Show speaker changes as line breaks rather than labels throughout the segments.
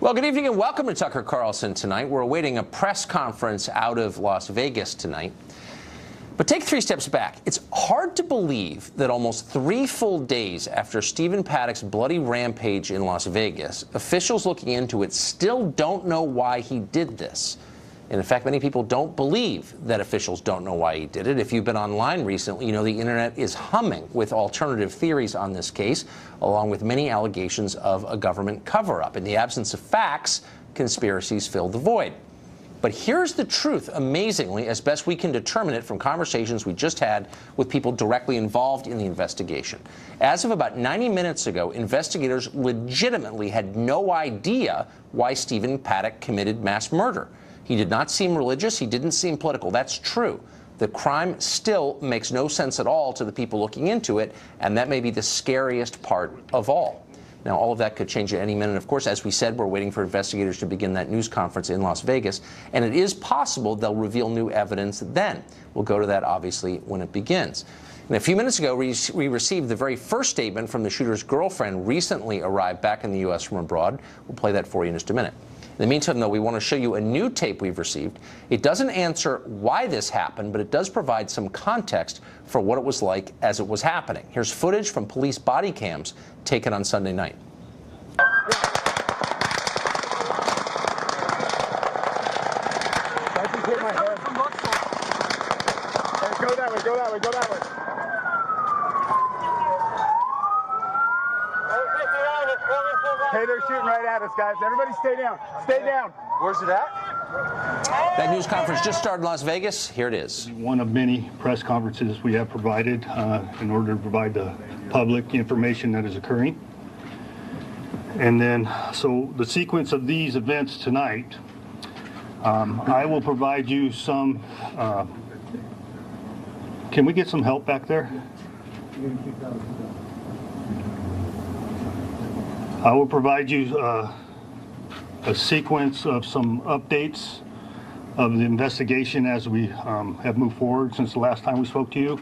Well, good evening and welcome to Tucker Carlson tonight. We're awaiting a press conference out of Las Vegas tonight. But take 3 steps back. It's hard to believe that almost 3 full days after Stephen Paddock's bloody rampage in Las Vegas, officials looking into it still don't know why he did this. And in fact, many people don't believe that officials don't know why he did it. If you've been online recently, you know the internet is humming with alternative theories on this case, along with many allegations of a government cover-up. In the absence of facts, conspiracies fill the void. But here's the truth, amazingly, as best we can determine it from conversations we just had with people directly involved in the investigation. As of about 90 minutes ago, investigators legitimately had no idea why Stephen Paddock committed mass murder. He did not seem religious. He didn't seem political. That's true. The crime still makes no sense at all to the people looking into it, and that may be the scariest part of all. Now, all of that could change at any minute. Of course, as we said, we're waiting for investigators to begin that news conference in Las Vegas, and it is possible they'll reveal new evidence then. We'll go to that, obviously, when it begins. And a few minutes ago, we received the very first statement from the shooter's girlfriend, recently arrived back in the U.S. from abroad. We'll play that for you in just a minute. In the meantime, though, we want to show you a new tape we've received. It doesn't answer why this happened, but it does provide some context for what it was like as it was happening. Here's footage from police body cams taken on Sunday night.
Hey, go that way, go that way, go that way. Hey, they're shooting right at us, guys. Everybody stay down. Stay down. Where's it at?
That news conference just started in Las Vegas. Here it is.
One of many press conferences we have provided in order to provide the public information that is occurring. And then, so the sequence of these events tonight, I will provide you some, can we get some help back there? I will provide you a sequence of some updates of the investigation as we have moved forward since the last time we spoke to you.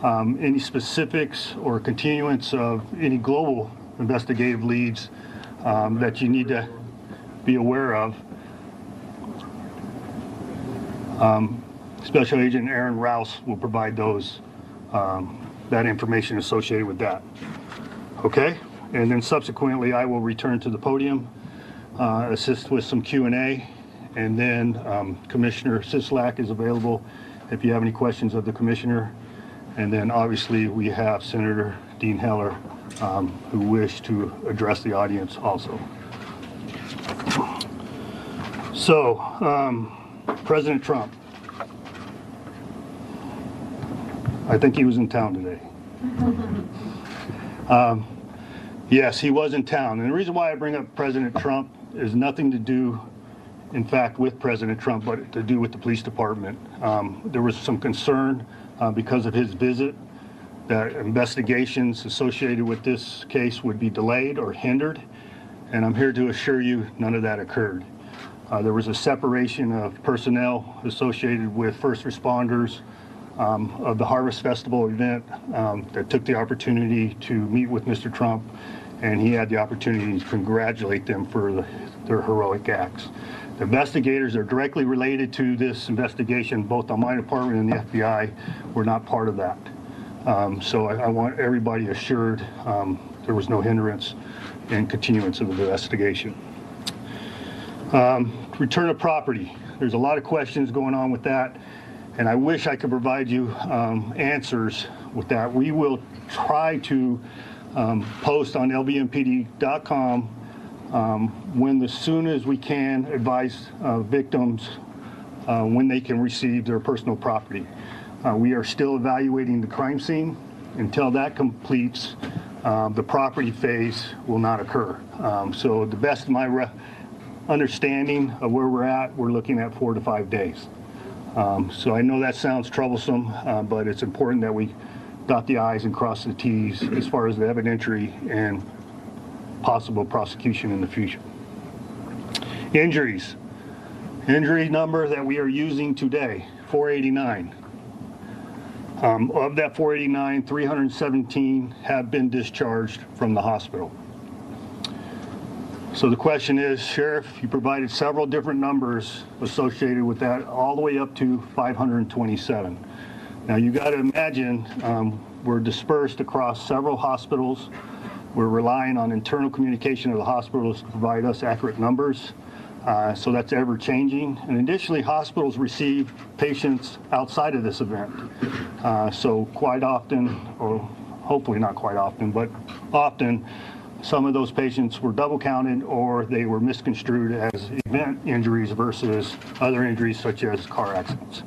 Any specifics or continuance of any global investigative leads that you need to be aware of. Special Agent Aaron Rouse will provide those that information associated with that. Okay? And then subsequently, I will return to the podium, assist with some Q&A, and then Commissioner Sisolak is available if you have any questions of the Commissioner. And then obviously we have Senator Dean Heller who wish to address the audience also. So, President Trump. I think he was in town today. Yes, he was in town. And the reason why I bring up President Trump is nothing to do, in fact, with President Trump, but to do with the police department. There was some concern because of his visit that investigations associated with this case would be delayed or hindered. And I'm here to assure you none of that occurred. There was a separation of personnel associated with first responders of the Harvest Festival event that took the opportunity to meet with Mr. Trump, and he had the opportunity to congratulate them for their heroic acts. The investigators are directly related to this investigation, both on my department and the FBI, were not part of that. So I want everybody assured there was no hindrance in continuance of the investigation. Return of property. There's a lot of questions going on with that. And I wish I could provide you answers with that. We will try to post on lbmpd.com as soon as we can advise victims when they can receive their personal property. We are still evaluating the crime scene. Until that completes, the property phase will not occur. So the best of my understanding of where we're at, we're looking at 4 to 5 days. So I know that sounds troublesome, but it's important that we dot the I's and cross the T's as far as the evidentiary and possible prosecution in the future. Injuries. Injury number that we are using today, 489. Of that 489, 317 have been discharged from the hospital. So the question is, Sheriff, you provided several different numbers associated with that, all the way up to 527. Now you got to imagine we're dispersed across several hospitals. We're relying on internal communication of the hospitals to provide us accurate numbers. So that's ever changing. And additionally, hospitals receive patients outside of this event. So quite often, or hopefully not quite often, but often, some of those patients were double counted or they were misconstrued as event injuries versus other injuries such as car accidents.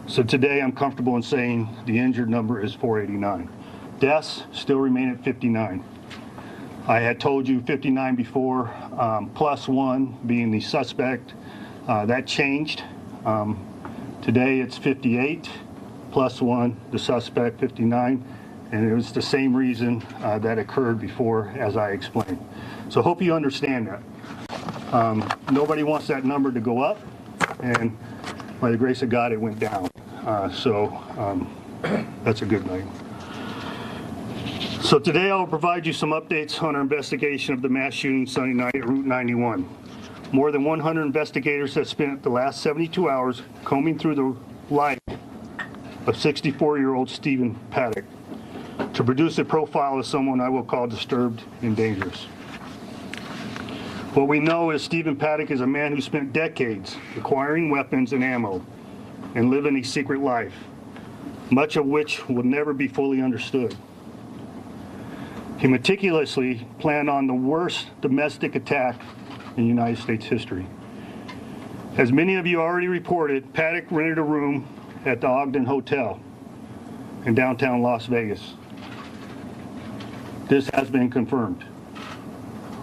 So today I'm comfortable in saying the injured number is 489. Deaths still remain at 59. I had told you 59 before, plus one being the suspect. That changed. Today it's 58, plus one, the suspect, 59. And it was the same reason that occurred before, as I explained. So hope you understand that. Nobody wants that number to go up, and by the grace of God, it went down. That's a good thing. So today I'll provide you some updates on our investigation of the mass shooting Sunday night at Route 91. More than 100 investigators have spent the last 72 hours combing through the life of 64-year-old Stephen Paddock to produce a profile of someone I will call disturbed and dangerous. What we know is Stephen Paddock is a man who spent decades acquiring weapons and ammo and living a secret life, much of which will never be fully understood. He meticulously planned on the worst domestic attack in United States history. As many of you already reported, Paddock rented a room at the Ogden Hotel in downtown Las Vegas. This has been confirmed.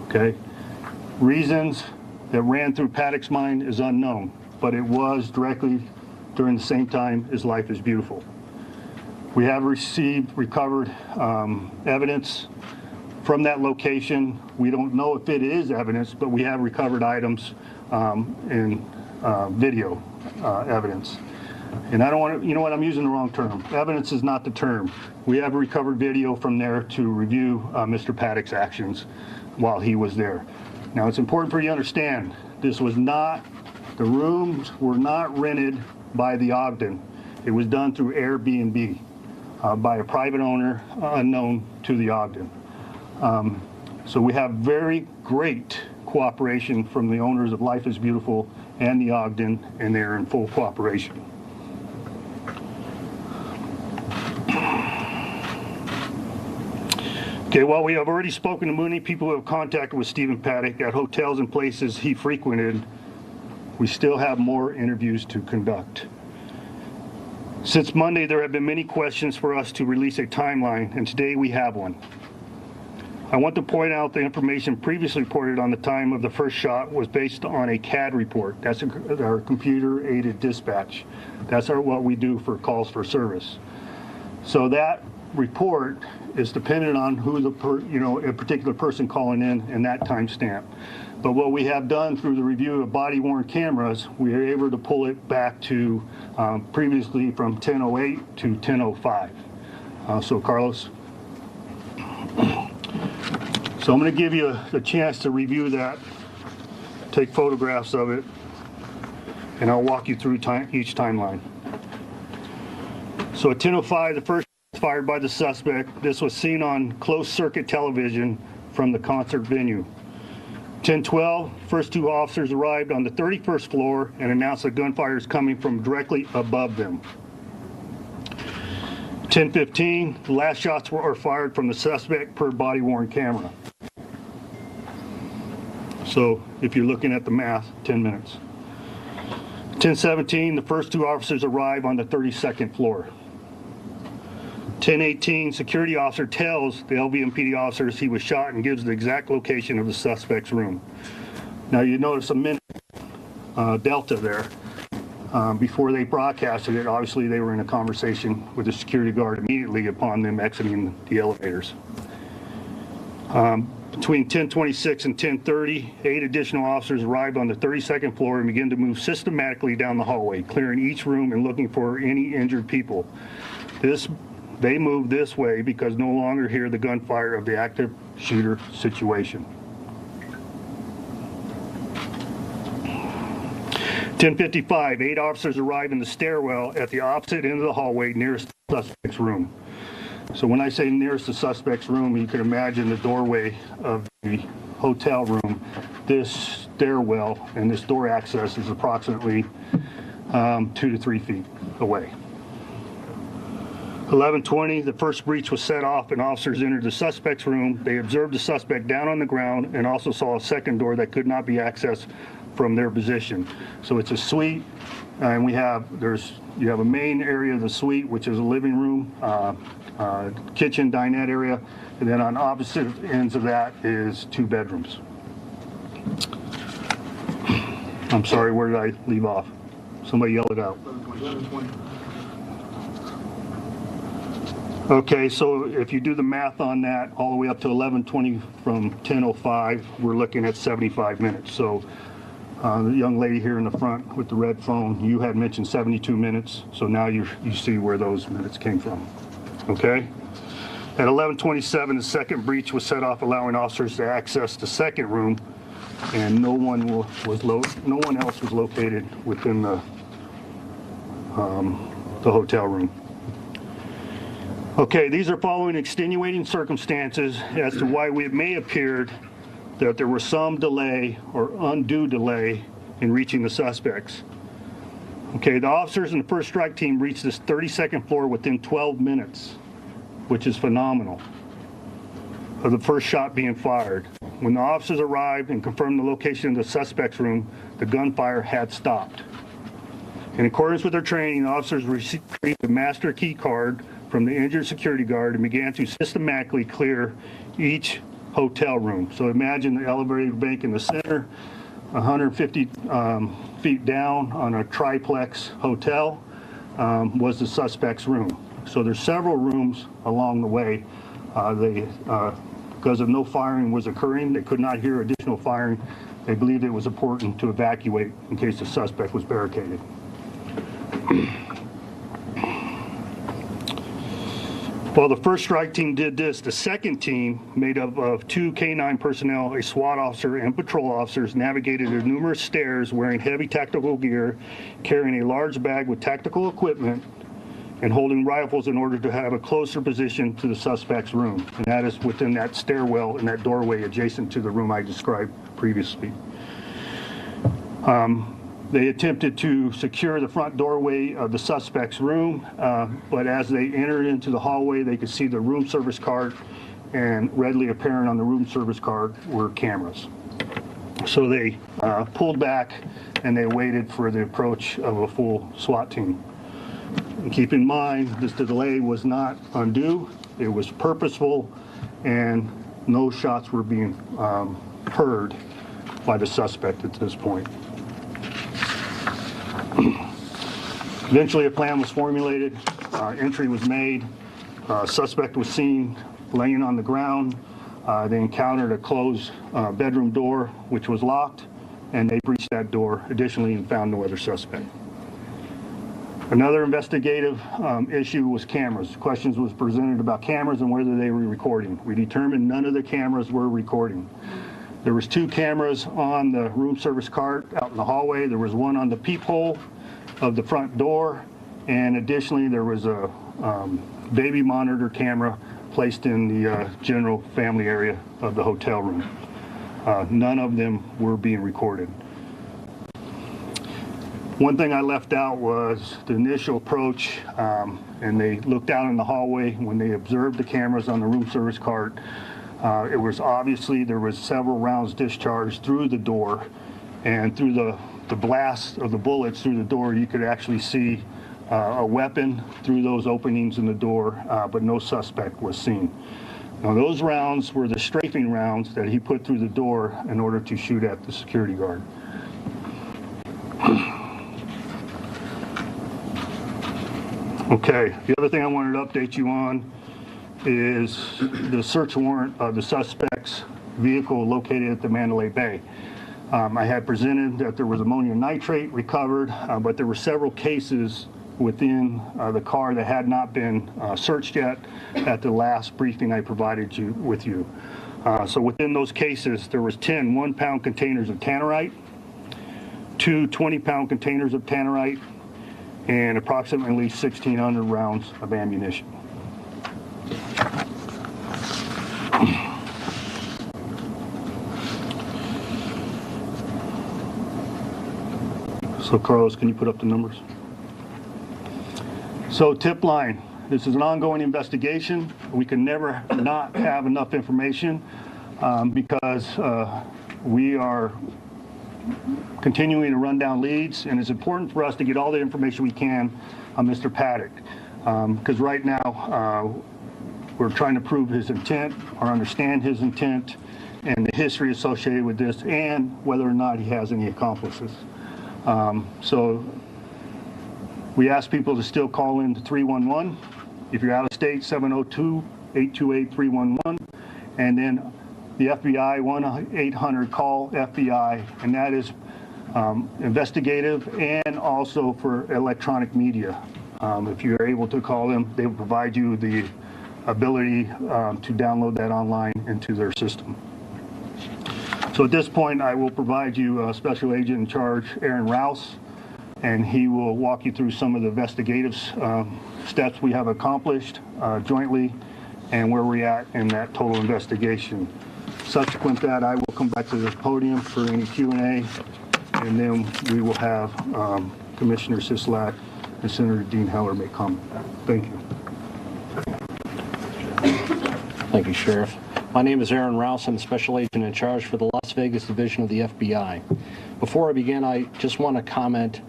Okay? Reasons that ran through Paddock's mind is unknown, but it was directly during the same time as Life is Beautiful. We have recovered evidence from that location. We don't know if it is evidence, but we have recovered items and video evidence. And I don't want to, you know what, I'm using the wrong term. Evidence is not the term. We have recovered video from there to review Mr. Paddock's actions while he was there. Now, it's important for you to understand, this was not, the rooms were not rented by the Ogden. It was done through Airbnb by a private owner unknown to the Ogden. So we have very great cooperation from the owners of Life is Beautiful and the Ogden, and they're in full cooperation. Okay, while we have already spoken to many people who have contacted with Stephen Paddock at hotels and places he frequented, we still have more interviews to conduct. Since Monday, there have been many questions for us to release a timeline, and today we have one. I want to point out the information previously reported on the time of the first shot was based on a CAD report. That's our computer-aided dispatch. That's what we do for calls for service. So that report is dependent on who a particular person calling in and that timestamp. But what we have done through the review of body-worn cameras, we are able to pull it back to previously from 10:08 to 10:05. So Carlos. So I'm going to give you a chance to review that, take photographs of it, and I'll walk you through each timeline. So at 10:05, the first was fired by the suspect. This was seen on closed-circuit television from the concert venue. 10:12, first two officers arrived on the 31st floor and announced that gunfire is coming from directly above them. 10:15, the last shots were fired from the suspect per body-worn camera. So if you're looking at the math, 10 minutes. 10:17, the first two officers arrive on the 32nd floor. 10:18, security officer tells the LVMPD officers he was shot and gives the exact location of the suspect's room. Now you notice a minute delta there. Before they broadcasted it, obviously they were in a conversation with the security guard immediately upon them exiting the elevators. Between 10:26 and 10:30, 8 additional officers arrived on the 32nd floor and began to move systematically down the hallway, clearing each room and looking for any injured people. They moved this way because no longer hear the gunfire of the active shooter situation. 10:55, 8 officers arrived in the stairwell at the opposite end of the hallway nearest the suspect's room. So when I say nearest the suspect's room, you can imagine the doorway of the hotel room. This stairwell and this door access is approximately 2 to 3 feet away. 11:20, the first breach was set off and officers entered the suspect's room. They observed the suspect down on the ground and also saw a second door that could not be accessed from their position. So it's a suite, and you have a main area of the suite, which is a living room, kitchen, dinette area, and then on opposite ends of that is 2 bedrooms. I'm sorry, where did I leave off? Somebody yell it out. Okay, so if you do the math on that, all the way up to 11:20 from 10:05, we're looking at 75 minutes. So the young lady here in the front with the red phone, you had mentioned 72 minutes, so now you see where those minutes came from. Okay? At 11:27, the second breach was set off, allowing officers to access the second room, and no one else was located within the hotel room. Okay, these are following extenuating circumstances as to why it may appeared that there was some delay or undue delay in reaching the suspects. Okay, the officers in the first strike team reached this 32nd floor within 12 minutes, which is phenomenal, of the first shot being fired. When the officers arrived and confirmed the location of the suspect's room, the gunfire had stopped. In accordance with their training, the officers received a master key card from the injured security guard and began to systematically clear each hotel room. So imagine the elevator bank in the center, 150 feet down on a triplex hotel was the suspect's room. So there's several rooms along the way. Because of no firing was occurring, they could not hear additional firing. They believed it was important to evacuate in case the suspect was barricaded. While the first strike team did this, the second team, made up of 2 K-9 personnel, a SWAT officer, and patrol officers, navigated the numerous stairs wearing heavy tactical gear, carrying a large bag with tactical equipment, and holding rifles in order to have a closer position to the suspect's room. And that is within that stairwell and that doorway adjacent to the room I described previously. They attempted to secure the front doorway of the suspect's room, but as they entered into the hallway, they could see the room service card, and readily apparent on the room service card were cameras. So they pulled back and they waited for the approach of a full SWAT team. And keep in mind, this delay was not undue, it was purposeful, and no shots were being heard by the suspect at this point. Eventually a plan was formulated, entry was made, suspect was seen laying on the ground. They encountered a closed bedroom door which was locked, and they breached that door additionally and found no other suspect. Another investigative issue was cameras. Questions was presented about cameras and whether they were recording. We determined none of the cameras were recording. There was 2 cameras on the room service cart out in the hallway. There was one on the peephole of the front door, and additionally there was a baby monitor camera placed in the general family area of the hotel room. None of them were being recorded. One thing I left out was the initial approach, and they looked out in the hallway when they observed the cameras on the room service cart. It was obviously there was several rounds discharged through the door, and through the blast of the bullets through the door, you could actually see a weapon through those openings in the door, but no suspect was seen. Now those rounds were the strafing rounds that he put through the door in order to shoot at the security guard. Okay, the other thing I wanted to update you on is the search warrant of the suspect's vehicle located at the Mandalay Bay. I had presented that there was ammonium nitrate recovered, but there were several cases within the car that had not been searched yet at the last briefing I provided with you. So within those cases, there was 10 one-pound containers of tannerite, 2 20-pound containers of tannerite, and approximately 1,600 rounds of ammunition. So Carlos, can you put up the numbers? So tip line, this is an ongoing investigation. We can never not have enough information because we are continuing to run down leads, and it's important for us to get all the information we can on Mr. Paddock, because right now we're trying to prove his intent or understand his intent and the history associated with this, and whether or not he has any accomplices. So we ask people to still call in to 311. If you're out of state, 702-828-311, and then the FBI 1-800-CALL-FBI, and that is investigative and also for electronic media. If you're able to call them, they will provide you the ability to download that online into their system. So at this point, I will provide you Special Agent in Charge, Aaron Rouse, and he will walk you through some of the investigative steps we have accomplished jointly and where we're at in that total investigation. Subsequent to that, I will come back to this podium for any Q&A, and then we will have Commissioner Sisolak and Senator Dean Heller make comment. Thank you.
Thank you, Sheriff. My name is Aaron Rouse. I'm the Special Agent in Charge for the Las Vegas Division of the FBI. Before I begin, I just want to comment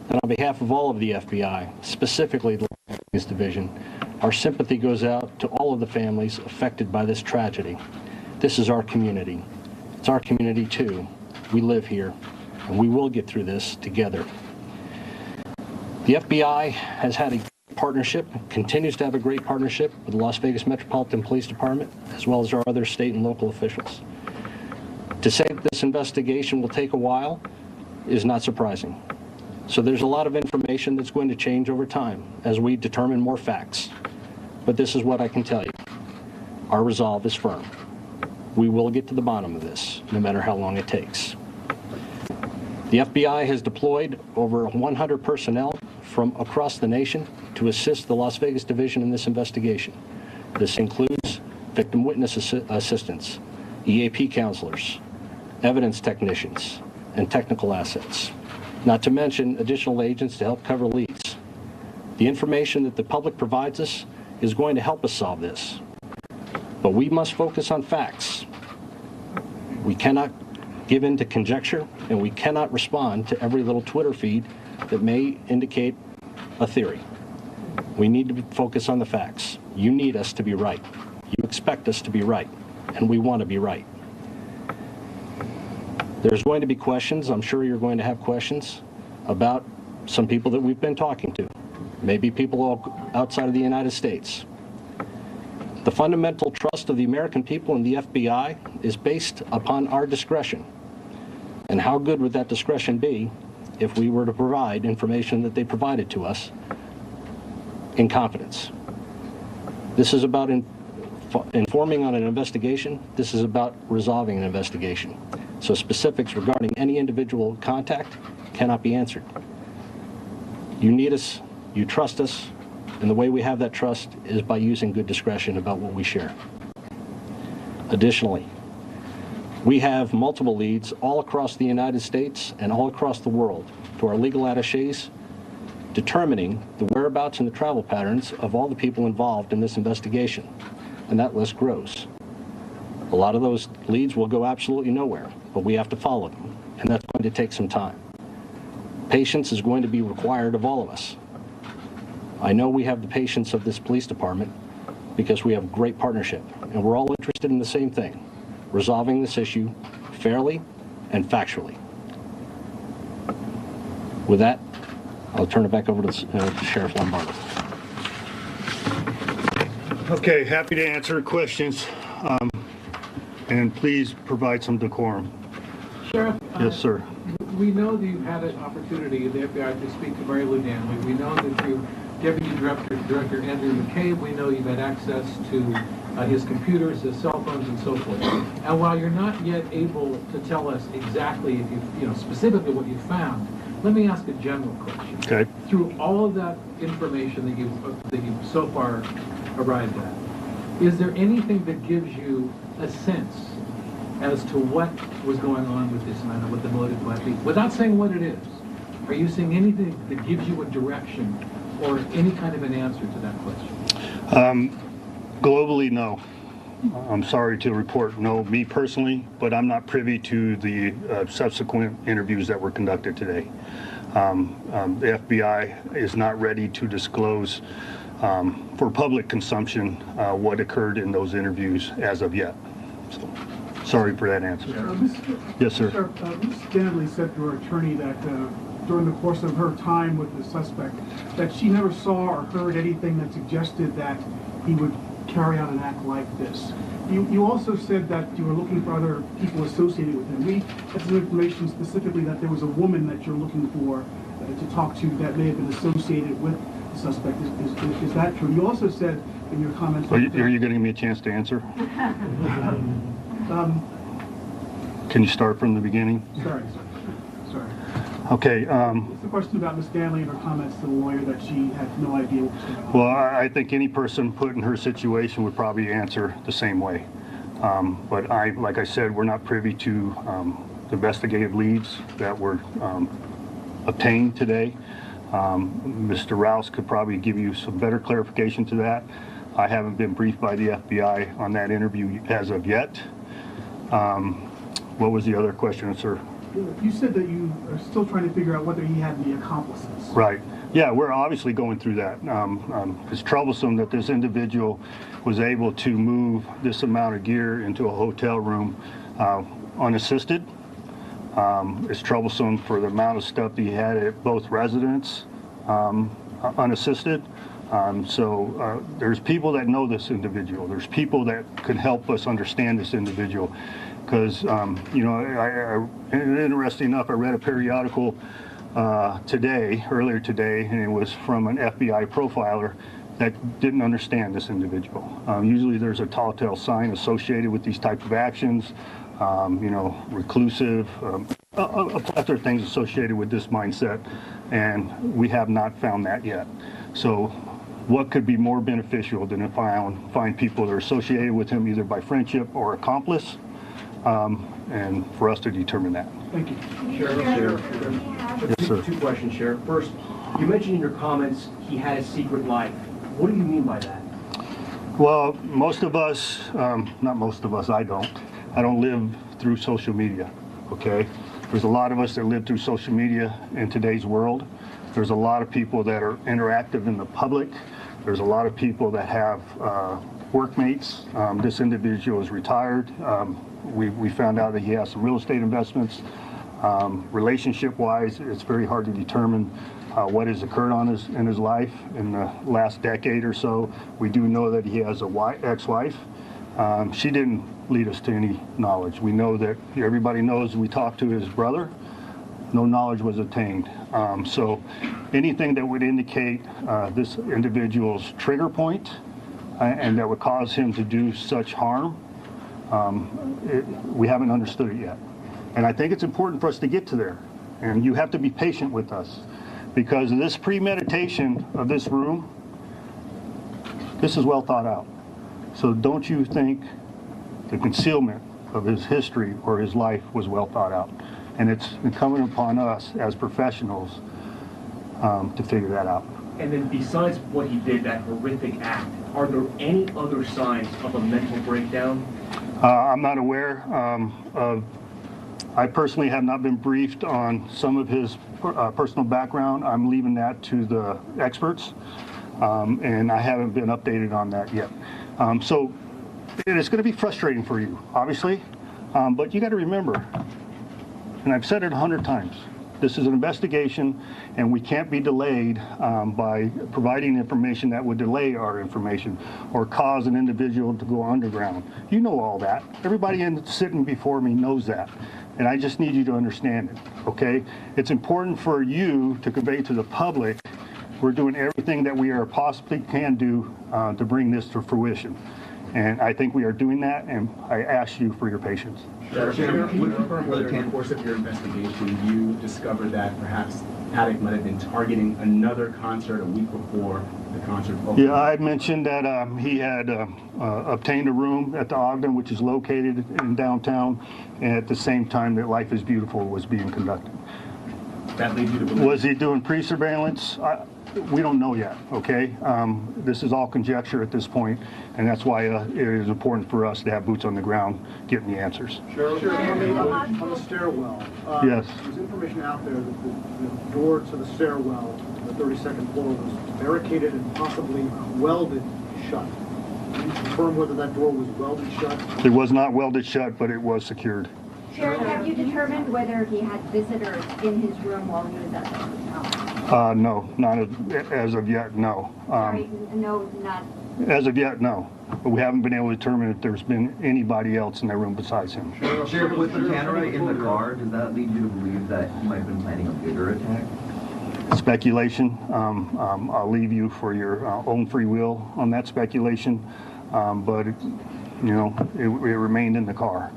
that on behalf of all of the FBI, specifically the Las Vegas Division, our sympathy goes out to all of the families affected by this tragedy. This is our community. It's our community too. We live here, and we will get through this together. The FBI has had a partnership, continues to have a great partnership with the Las Vegas Metropolitan Police Department, as well as our other state and local officials. To say that this investigation will take a while is not surprising. So there's a lot of information that's going to change over time as we determine more facts. But this is what I can tell you. Our resolve is firm. We will get to the bottom of this, no matter how long it takes. The FBI has deployed over 100 personnel from across the nation to assist the Las Vegas Division in this investigation. This includes victim witness assistants, EAP counselors, evidence technicians, and technical assets, not to mention additional agents to help cover leads. The information that the public provides us is going to help us solve this, but we must focus on facts. We cannot give in to conjecture, and we cannot respond to every little Twitter feed that may indicate a theory. We need to focus on the facts. You need us to be right. You expect us to be right, and we want to be right. There's going to be questions, I'm sure you're going to have questions, about some people that we've been talking to, maybe people outside of the United States. The fundamental trust of the American people in the FBI is based upon our discretion. And how good would that discretion be if we were to provide information that they provided to us in confidence? This is about informing on an investigation. This is about resolving an investigation. So specifics regarding any individual contact cannot be answered. You need us, you trust us, and the way we have that trust is by using good discretion about what we share. Additionally, we have multiple leads all across the United States and all across the world to our legal attachés, determining the whereabouts and the travel patterns of all the people involved in this investigation. And that list grows. A lot of those leads will go absolutely nowhere, but we have to follow them, and that's going to take some time. Patience is going to be required of all of us. I know we have the patience of this police department because we have great partnership, and we're all interested in the same thing, resolving this issue fairly and factually. With that, I'll turn it back over to Sheriff Lombardo.
Okay, happy to answer questions, and please provide some decorum.
Sheriff?
Yes, sir.
We know that you've had an opportunity in the FBI to speak to Mary Lou Danley. We know that you Deputy Director Andrew McCabe, we know you've had access to his computers, his cell phones, and so forth. And while you're not yet able to tell us exactly, if specifically what you found, let me ask a general question.
Okay.
Through all of that information that you've so far arrived at, is there anything that gives you a sense as to what was going on with this man, what the motive might be? Without saying what it is, are you seeing anything that gives you a direction or any kind of an answer to that question?
Globally, no. I'm sorry to report no, me personally, but I'm not privy to the subsequent interviews that were conducted today. The FBI is not ready to disclose for public consumption what occurred in those interviews as of yet. So, sorry for that answer. Yes, sir.
Sheriff, Ms. Stanley said to her attorney that during the course of her time with the suspect, that she never saw or heard anything that suggested that he would carry out an act like this. You also said that you were looking for other people associated with him. We had some information specifically that there was a woman that you're looking for to talk to that may have been associated with the suspect. Is that true? You also said in your comments...
Are you going to give me a chance to answer? Can you start from the beginning?
Sorry.
Okay.
It's a question about Ms. Stanley and her comments to the lawyer that she had no idea what was going on.
Well, I think any person put in her situation would probably answer the same way. But like I said, we're not privy to the investigative leads that were obtained today. Mr. Rouse could probably give you some better clarification to that. I haven't been briefed by the FBI on that interview as of yet. What was the other question, sir?
You said that you are still trying to figure out whether he had any accomplices.
Right. Yeah, we're obviously going through that. It's troublesome that this individual was able to move this amount of gear into a hotel room unassisted. It's troublesome for the amount of stuff that he had at both residences unassisted. So there's people that know this individual. There's people that could help us understand this individual. Because, interesting enough, I read a periodical earlier today, and it was from an FBI profiler that didn't understand this individual. Usually there's a telltale sign associated with these type of actions, reclusive, a plethora of things associated with this mindset, and we have not found that yet. So what could be more beneficial than if I find people that are associated with him either by friendship or accomplice, and for us to determine that.
Thank you.
Sheriff.
Yes, sir.
Two questions, Sheriff. First, you mentioned in your comments he had a secret life. What do you mean by that?
Well, most of us, not most of us, I don't live through social media, okay? There's a lot of us that live through social media in today's world. There's a lot of people that are interactive in the public. There's a lot of people that have workmates. This individual is retired. We found out that he has some real estate investments. Relationship-wise, it's very hard to determine what has occurred in his life in the last decade or so. We do know that he has a ex-wife. She didn't lead us to any knowledge. We know that everybody knows we talked to his brother. No knowledge was obtained. So anything that would indicate this individual's trigger point and that would cause him to do such harm, we haven't understood it yet. And I think it's important for us to get to there. And you have to be patient with us, because this premeditation of this room, this is well thought out. So don't you think the concealment of his history or his life was well thought out? And it's incumbent upon us as professionals to figure that out.
And then besides what he did, that horrific act, are there any other signs of a mental breakdown?
I'm not aware of. I personally have not been briefed on some of his personal background. I'm leaving that to the experts, and I haven't been updated on that yet. So it's going to be frustrating for you, obviously, but you got to remember, and I've said it 100 times, this is an investigation, and we can't be delayed by providing information that would delay our information or cause an individual to go underground. You know all that. Everybody sitting before me knows that. And I just need you to understand it, okay? It's important for you to convey to the public we're doing everything that we possibly can do to bring this to fruition. And I think we are doing that, and I ask you for your patience.
Sheriff, can you confirm whether in the course of your investigation you discovered that perhaps Paddock might have been targeting another concert a week before the concert opened?
Yeah, I mentioned that he had obtained a room at the Ogden, which is located in downtown, and at the same time that Life is Beautiful was being conducted.
That leads you to believe?
Was he doing pre-surveillance? We don't know yet, okay? This is all conjecture at this point, and that's why it is important for us to have boots on the ground getting the answers.
Sheriff, on the stairwell,
Yes.
there's information out there that the door to the stairwell, the 32nd floor, was barricaded and possibly welded shut. Can you confirm whether that door was welded shut?
It was not welded shut, but it was secured.
Sheriff, have you determined whether he had visitors in his room while he was at the hotel?
No, not as of yet, no.
Sorry, no, not.
As of yet, no. But we haven't been able to determine if there's been anybody else in that room besides him.
Sheriff, with the camera in the car, does that lead you to believe that he might have been planning a bigger attack?
Speculation. I'll leave you for your own free will on that speculation. But, you know, it remained in the car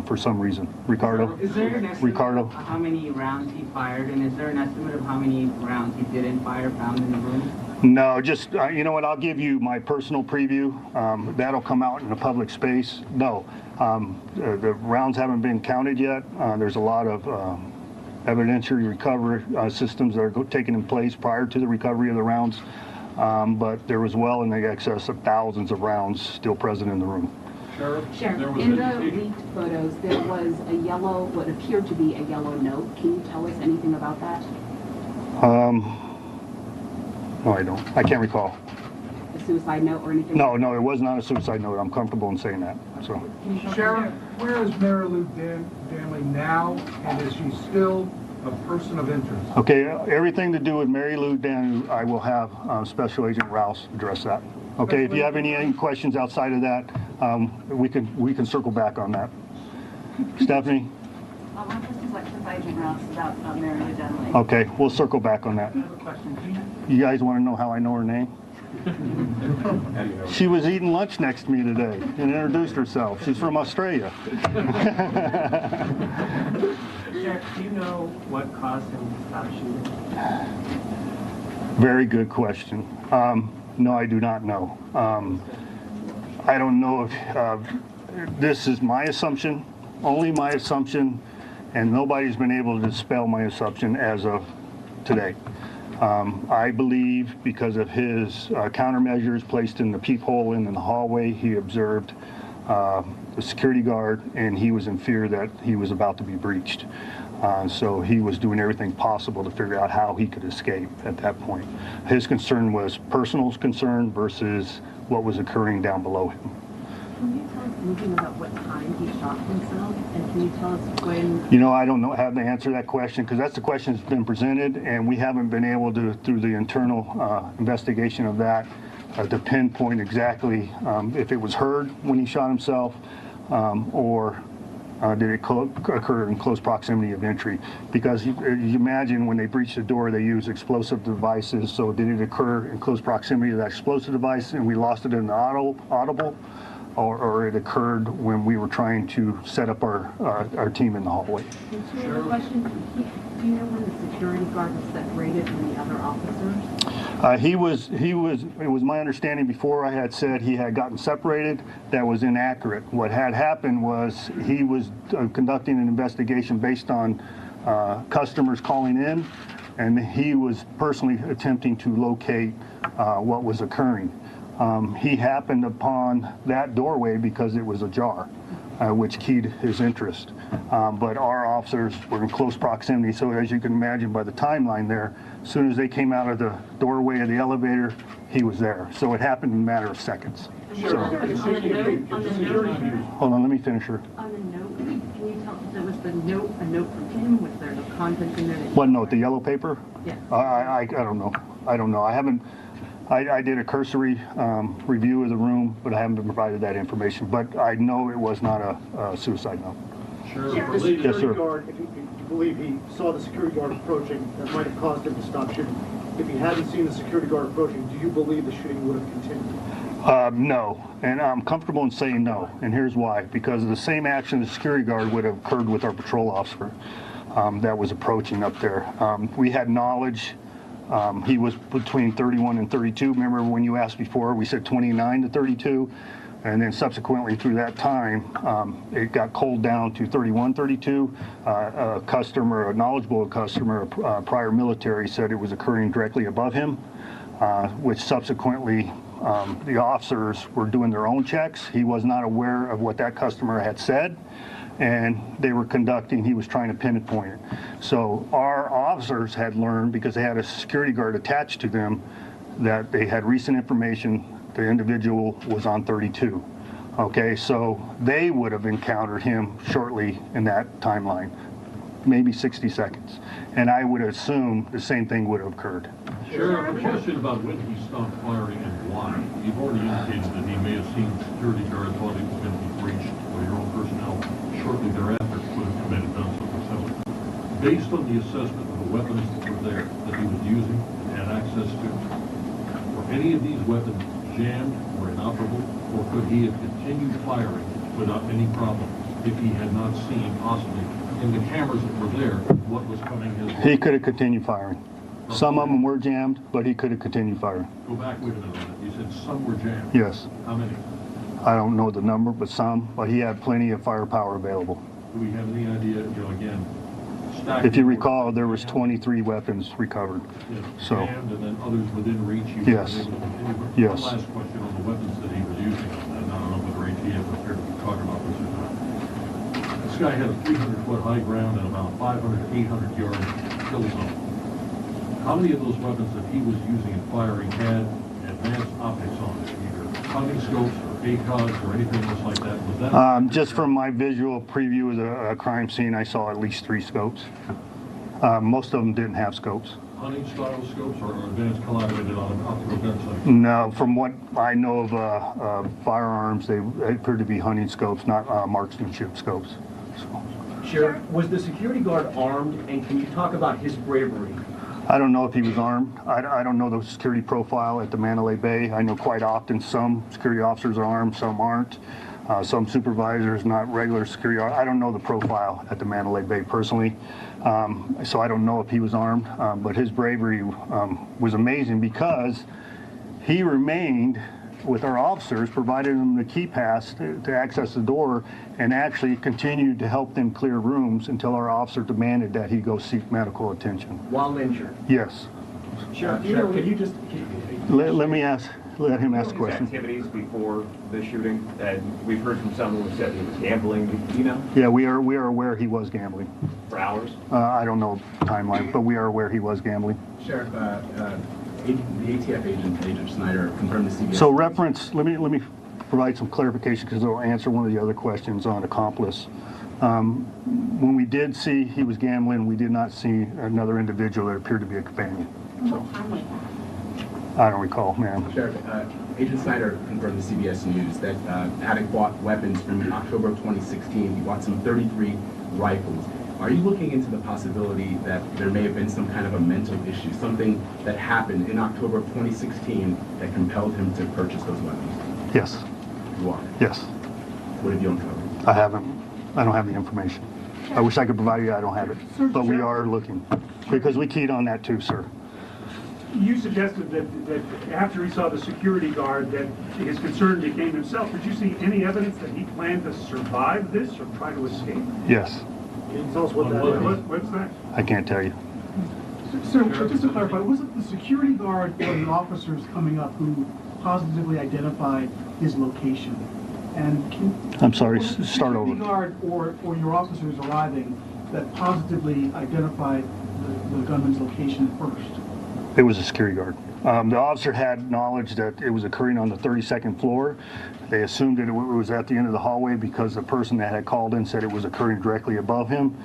for some reason. Ricardo?
Is there an estimate
Ricardo?
of how many rounds he fired, and is there an estimate of how many rounds he didn't fire found in the room?
No, just, you know what, I'll give you my personal preview. That'll come out in a public space. No, the rounds haven't been counted yet. There's a lot of evidentiary recovery systems that are taking in place prior to the recovery of the rounds. But there was well in the excess of thousands of rounds still present in the room.
Sheriff, in the leaked photos, there was a yellow, what appeared to be a yellow note. Can you tell us anything about that?
No, I don't. I can't recall.
A suicide note or anything?
No, it was not a suicide note. I'm comfortable in saying that. So,
Sheriff, where is Mary Lou Danley now, and is she still a person of interest?
okay, everything to do with Mary Lou Danley, I will have Special Agent Rouse address that. Okay, if you have any questions outside of that, we can circle back on that. Stephanie?
I'll have to select the Agent Rouse about Mary Lou Danley.
Okay, we'll circle back on that.
I have a question.
You guys want to know how I know her name? She was eating lunch next to me today and introduced herself. She's from Australia.
Sheriff, do you know what caused him to stop shooting?
Very good question. No, I do not know. I don't know if this is my assumption, only my assumption, and nobody's been able to dispel my assumption as of today. I believe because of his countermeasures placed in the peephole in the hallway, he observed the security guard, and he was in fear that he was about to be breached. So he was doing everything possible to figure out how he could escape at that point. His concern was personal concern versus what was occurring down below him.
Can you tell us anything about what time he shot himself? And can you tell us when?
You know, I don't know how to answer that question because that's the question that's been presented, and we haven't been able to, through the internal investigation of that, to pinpoint exactly if it was heard when he shot himself or did it occur in close proximity of entry? Because you imagine when they breach the door, they use explosive devices. So did it occur in close proximity to that explosive device and we lost it in the audible? Or it occurred when we were trying to set up our team in the hallway.
Sure. Question, do you know when the security guard was separated from the other officers?
It was my understanding before I had said he had gotten separated. That was inaccurate. What had happened was he was conducting an investigation based on customers calling in, and he was personally attempting to locate what was occurring. He happened upon that doorway because it was ajar, which keyed his interest. But our officers were in close proximity, so as you can imagine by the timeline there, as soon as they came out of the doorway of the elevator, he was there. So it happened in a matter of seconds. So, hold on, let me finish her.
On the note, can you tell us, there was a note from him? Was there no content in there?
What note, the yellow paper?
Yeah.
I don't know. I don't know. I did a cursory review of the room, but I haven't been provided that information. But I know it was not a suicide note.
Sure.
Yes,
The security
sir.
guard, if you believe he saw the security guard approaching, that might have caused him to stop shooting. If he hadn't seen the security guard approaching, do you believe the shooting would have continued?
No, and I'm comfortable in saying no, and here's why. Because of the same action the security guard would have occurred with our patrol officer that was approaching up there. We had knowledge. He was between 31 and 32. Remember when you asked before, we said 29 to 32. And then subsequently through that time, it got culled down to 31, 32. A customer, a knowledgeable customer, prior military, said it was occurring directly above him, which subsequently the officers were doing their own checks. He was not aware of what that customer had said, and they were conducting, he was trying to pinpoint it. So our officers had learned, because they had a security guard attached to them, that they had recent information the individual was on 32. Okay, so they would have encountered him shortly in that timeline, maybe 60 seconds. And I would assume the same thing would have occurred.
Sheriff, a question about when he stopped firing and why. You've already indicated that he may have seen security guards while he was going to be breached, or your own personnel shortly thereafter would have committed done something similar. Based on the assessment of the weapons that were there, that he was using and had access to, were any of these weapons jammed or inoperable, or could he have continued firing without any problem if he had not seen, possibly, in the cameras that were there, what was coming his way?
He could have continued firing. Some of them were jammed, but he could have continued firing.
Go back, wait a minute. You said some were jammed.
Yes.
How many?
I don't know the number, but some, but he had plenty of firepower available.
Do we have any idea, again,
If you recall, there was 23 weapons recovered. So,
jammed and then others within reach?
Yes. Yes.
One last question on the weapons that he was using, and I don't know whether ATF is prepared to talk about this or not. This guy had a 300-foot high ground and about 500 to 800 yard kill zone. How many of those weapons that he was using and firing had advanced optics on it, either hunting scopes or ACOGs or anything else like that? Was that
just from my visual preview of the crime scene, I saw at least 3 scopes. Most of them didn't have scopes.
hunting style scopes or advanced collaborated on optical gun sights?
No, from what I know of firearms, they appear to be hunting scopes, not marksmanship scopes. So.
Sheriff, was the security guard armed, and can you talk about his bravery?
I don't know if he was armed. I don't know the security profile at the Mandalay Bay. I know quite often some security officers are armed, some aren't. Some supervisors, not regular security. I don't know the profile at the Mandalay Bay personally, so I don't know if he was armed. But his bravery was amazing because he remained with our officers, provided them the key pass to access the door, and actually continued to help them clear rooms until our officer demanded that he go seek medical attention.
While injured?
Yes.
Sheriff,
can you just...
Let him ask the question.
Activities before the shooting, and we've heard from someone who said he was gambling. Do you know?
Yeah, we are aware he was gambling.
For hours?
I don't know timeline, but we are aware he was gambling.
Sheriff, the ATF Agent Snyder, confirmed to CBS.
So reference, let me provide some clarification because it'll answer one of the other questions on accomplice. When we did see he was gambling, we did not see another individual that appeared to be a companion. So, I don't recall, ma'am.
Sheriff, Agent Snyder confirmed to CBS News that Paddock bought weapons from October of 2016. He bought some 33 rifles. Are you looking into the possibility that there may have been some kind of a mental issue, something that happened in October of 2016 that compelled him to purchase those weapons?
Yes.
You are?
Yes.
What have you uncovered?
I don't have the information. I wish I could provide you, I don't have it. But we are looking, because we keyed on that too, sir.
You suggested that after he saw the security guard that his concern became himself. Did you see any evidence that he planned to survive this or try to escape?
Yes.
Can you tell us what that is? What's that?
I can't tell you.
So just to clarify, was it the security guard or the officers coming up who positively identified his location? And
I'm sorry, start over.
The security guard or your officers arriving that positively identified the gunman's location first?
It was a security guard. The officer had knowledge that it was occurring on the 32nd floor. They assumed that it was at the end of the hallway because the person that had called in said it was occurring directly above him.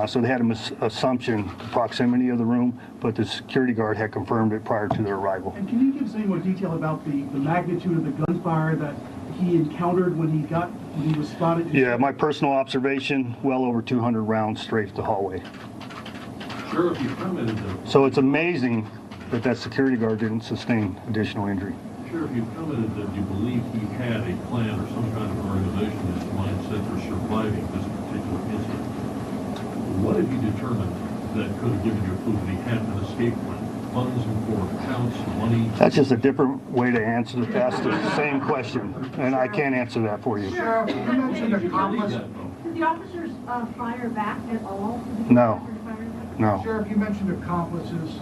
So they had an assumption, proximity of the room, but the security guard had confirmed it prior to their arrival.
And can you give us any more detail about the magnitude of the gunfire that he encountered when he was spotted?
Yeah, my personal observation, well over 200 rounds straight to the hallway.
Sheriff, you commented that...
So it's amazing that security guard didn't sustain additional injury.
Sheriff, you commented that you believe he had a plan or some kind of organization in his mindset for surviving this particular incident. What have you determined that could have given you a clue that he had an escape plan? Funds for accounts, money?
That's just a different way to ask the same question, and I can't answer that for you.
Sheriff, you mentioned accomplice.
Did the officers fire back at all?
No. No.
Sheriff, you mentioned accomplices.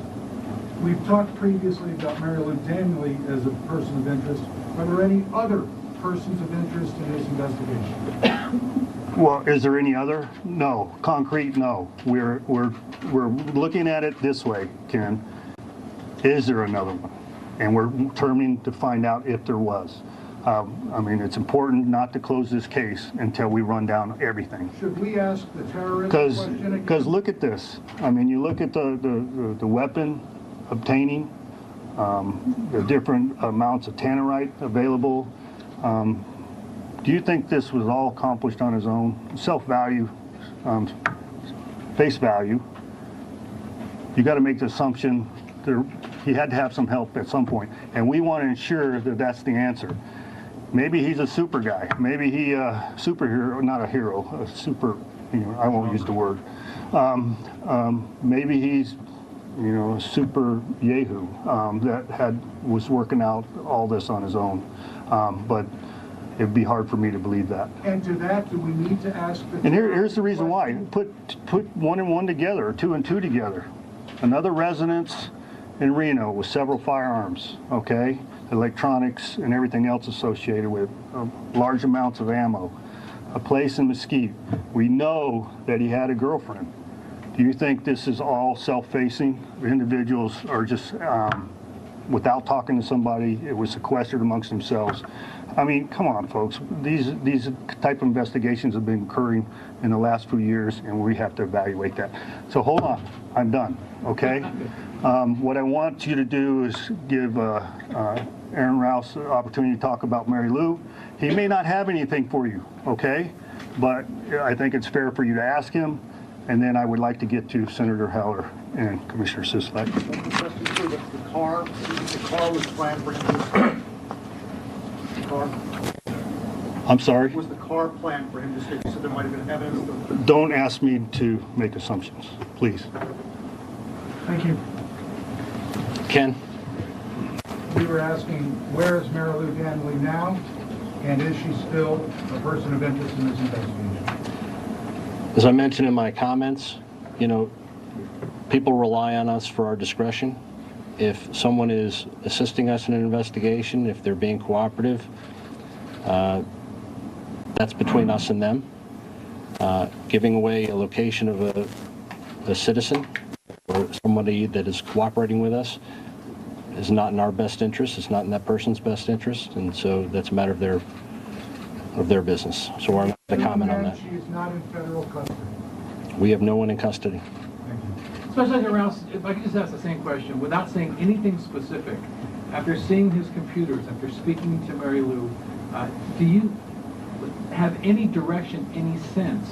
We've talked previously about Mary Lou Daniely as a person of interest. Are there any other persons of interest in this investigation?
Well, is there any other? No. Concrete, no. We're looking at it this way, Ken. Is there another one? And we're determining to find out if there was. I mean, it's important not to close this case until we run down everything.
Should we ask the terrorist question again?
Because look at this. I mean, you look at the weapon obtaining, the different amounts of tannerite available. Do you think this was all accomplished on his own? Self-value, face value. You got to make the assumption that he had to have some help at some point, and we want to ensure that that's the answer. Maybe he's a super guy. Maybe he superhero, not a hero, a super. You know, I won't use the word. Maybe he's, you know, a super yahoo that was working out all this on his own, but it'd be hard for me to believe that.
And to that, do we need to ask the
And here's the reason why. Put one and one together, or two and two together. Another residence in Reno with several firearms, okay? Electronics and everything else associated with large amounts of ammo. A place in Mesquite. We know that he had a girlfriend. Do you think this is all self-facing? The individuals are just, without talking to somebody, it was sequestered amongst themselves. I mean, come on, folks. These type of investigations have been occurring in the last few years, and we have to evaluate that. So hold on. I'm done, okay? What I want you to do is give Aaron Rouse the opportunity to talk about Mary Lou. He may not have anything for you, okay? But I think it's fair for you to ask him, and then I would like to get to Senator Heller and Commissioner Sisolak.
The car was planned for him to car?
I'm sorry?
Was the car planned for him to escape? So there might have been evidence.
Don't ask me to make assumptions, please.
Thank you.
Ken?
We were asking, where is Mary Lou Daniely now? And is she still a person of interest in this investigation?
As I mentioned in my comments, you know, people rely on us for our discretion. If someone is assisting us in an investigation, if they're being cooperative, that's between us and them. Giving away a location of a citizen or somebody that is cooperating with us is not in our best interest. It's not in that person's best interest, and so that's a matter of their business. So we're not going to comment on that.
She is not in federal custody.
We have no one in custody.
Special Agent Rouse, if I could just ask the same question, without saying anything specific, after seeing his computers, after speaking to Mary Lou, do you have any direction, any sense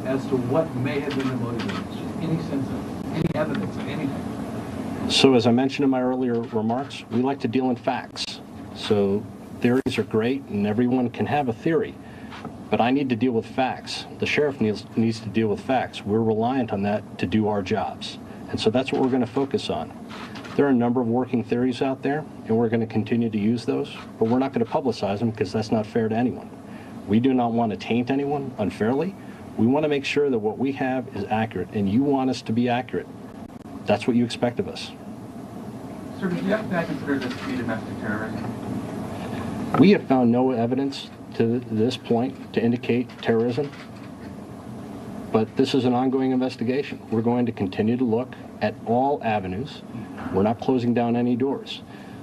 as to what may have been the motivation? Just any sense of any evidence of anything?
So as I mentioned in my earlier remarks, we like to deal in facts. So theories are great, and everyone can have a theory. But I need to deal with facts. The sheriff needs to deal with facts. We're reliant on that to do our jobs. And so that's what we're going to focus on. There are a number of working theories out there, and we're going to continue to use those, but we're not going to publicize them because that's not fair to anyone. We do not want to taint anyone unfairly. We want to make sure that what we have is accurate, and you want us to be accurate. That's what you expect of us.
Sir, did you have to consider this to be domestic terrorism?
We have found no evidence to this point to indicate terrorism, but this is an ongoing investigation. We're going to continue to look at all avenues. We're not closing down any doors.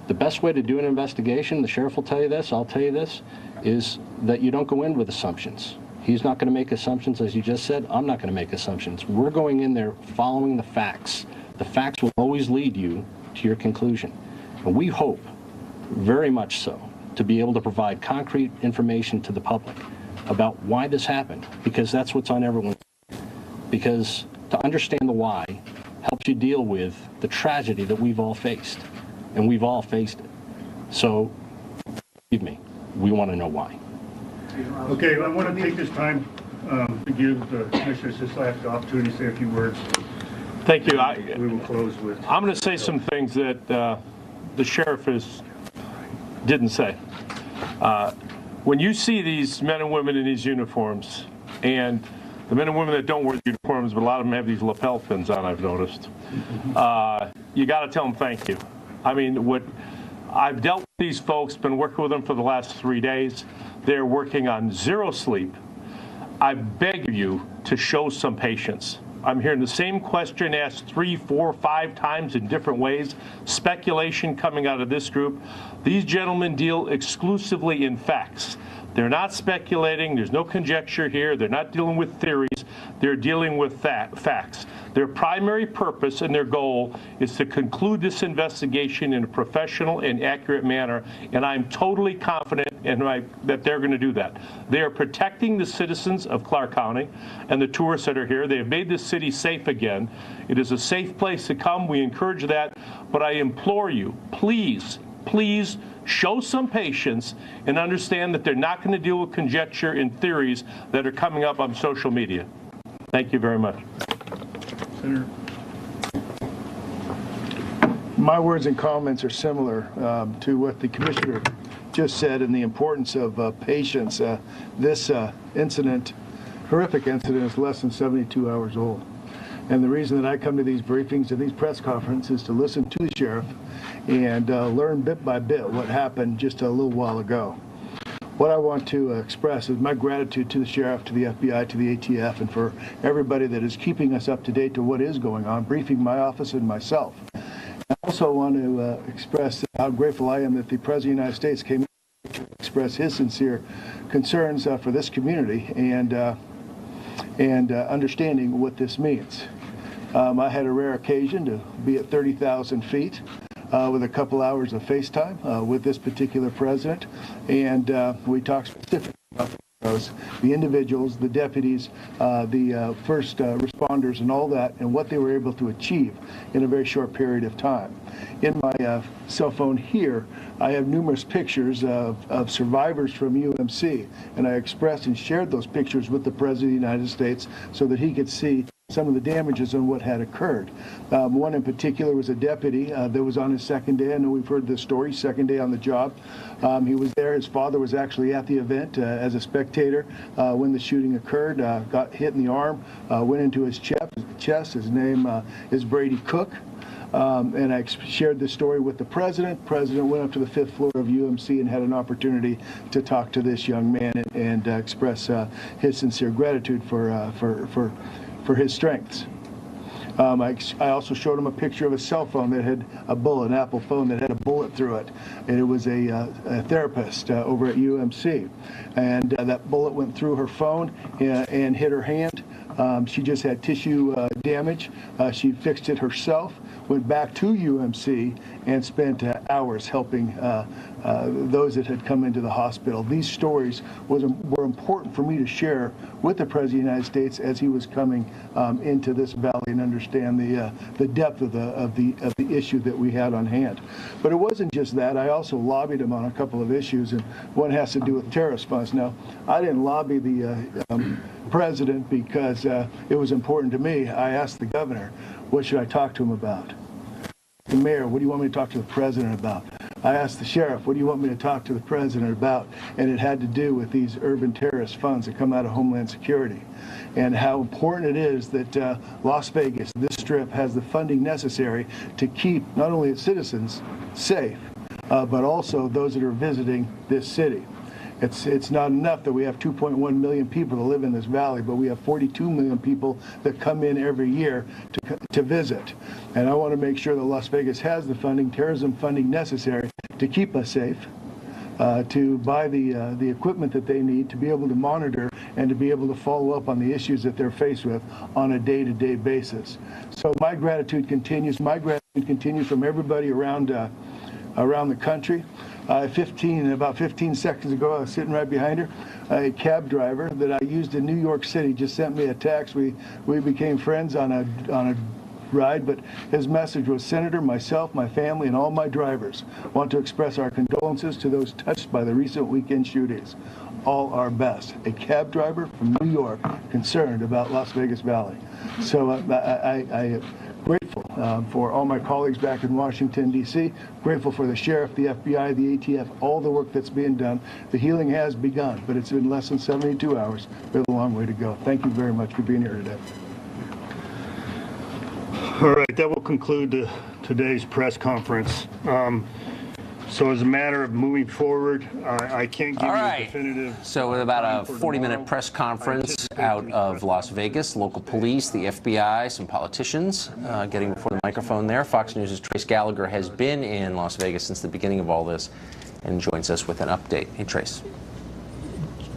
The best way to do an investigation, the sheriff will tell you this, I'll tell you this, is that you don't go in with assumptions. He's not going to make assumptions, as you just said. I'm not going to make assumptions. We're going in there following the facts. The facts will always lead you to your conclusion. And we hope, very much so, to be able to provide concrete information to the public about why this happened, because that's what's on everyone's mind. Because to understand the why helps you deal with the tragedy that we've all faced, and we've all faced it. So Believe me, we want to know why.
Okay, I want to take this time to give the commissioners this last opportunity to say a few words.
Thank you.
We will close with.
I'm going to say some things that the sheriff didn't say. When you see these men and women in these uniforms, and the men and women that don't wear uniforms, but a lot of them have these lapel pins on, I've noticed, you got to tell them thank you. I mean, I've dealt with these folks, been working with them for the last 3 days. They're working on zero sleep. I beg you to show some patience. I'm hearing the same question asked 3, 4, 5 times in different ways. Speculation coming out of this group. These gentlemen deal exclusively in facts. They're not speculating. There's no conjecture here. They're not dealing with theories. They're dealing with facts. Their primary purpose and their goal is to conclude this investigation in a professional and accurate manner, and I'm totally confident that they're going to do that. They are protecting the citizens of Clark County and the tourists that are here. They have made this city safe again. It is a safe place to come. We encourage that, but I implore you, please, please show some patience and understand that they're not going to deal with conjecture and theories that are coming up on social media. Thank you very much.
Senator.
My words and comments are similar to what the commissioner just said, and the importance of patience. This incident, horrific incident, is less than 72 hours old. And the reason that I come to these briefings and these press conferences is to listen to the sheriff and learn bit by bit what happened just a little while ago. What I want to express is my gratitude to the sheriff, to the FBI, to the ATF, and for everybody that is keeping us up to date to what is going on, briefing my office and myself. I also want to express how grateful I am that the President of the United States came in to express his sincere concerns for this community and understanding what this means. I had a rare occasion to be at 30,000 feet with a couple hours of FaceTime with this particular president, and we talked specifically about the individuals, the deputies, the first responders, and all that, and what they were able to achieve in a very short period of time. In my cell phone here, I have numerous pictures of survivors from UMC, and I expressed and shared those pictures with the President of the United States so that he could see some of the damages and what had occurred. One in particular was a deputy that was on his second day. I know we've heard this story, second day on the job. He was there. His father was actually at the event as a spectator when the shooting occurred, got hit in the arm, went into his chest. His name is Brady Cook. And I shared this story with the president. President went up to the 5th floor of UMC and had an opportunity to talk to this young man and express his sincere gratitude for his strengths. I also showed him a picture of a cell phone that had a bullet, an Apple phone that had a bullet through it. And it was a therapist over at UMC. And that bullet went through her phone and hit her hand. She just had tissue damage. She fixed it herself, went back to UMC, and spent hours helping those that had come into the hospital. These stories were important for me to share with the President of the United States as he was coming into this valley and understand the depth of the issue that we had on hand. But it wasn't just that. I also lobbied him on a couple of issues, and one has to do with terror response. Now, I didn't lobby the president because it was important to me. I asked the governor, what should I talk to him about? The mayor, what do you want me to talk to the president about? I asked the sheriff, what do you want me to talk to the president about? And it had to do with these urban terrorist funds that come out of Homeland Security and how important it is that Las Vegas, this strip, has the funding necessary to keep not only its citizens safe, but also those that are visiting this city. It's not enough that we have 2.1 million people that live in this valley, but we have 42 million people that come in every year to visit. And I want to make sure that Las Vegas has the funding, terrorism funding necessary to keep us safe, to buy the equipment that they need to be able to monitor and to be able to follow up on the issues that they're faced with on a day-to-day basis. So my gratitude continues. My gratitude continues from everybody around the country. About 15 seconds ago, I was sitting right behind her. A cab driver that I used in New York City just sent me a text. We became friends on a ride, but his message was, Senator, myself, my family, and all my drivers want to express our condolences to those touched by the recent weekend shootings. All our best. A cab driver from New York concerned about Las Vegas Valley. So I am grateful for all my colleagues back in Washington, D.C., grateful for the sheriff, the FBI, the ATF, all the work that's being done. The healing has begun, but it's been less than 72 hours. We have a long way to go. Thank you very much for being here today.
All right, that will conclude today's press conference. So as a matter of moving forward, I can't give you a definitive...
So with about a 40-minute press conference out of Las Vegas, local police, the FBI, some politicians getting before the microphone there. Fox News' Trace Gallagher has been in Las Vegas since the beginning of all this and joins us with an update. Hey, Trace.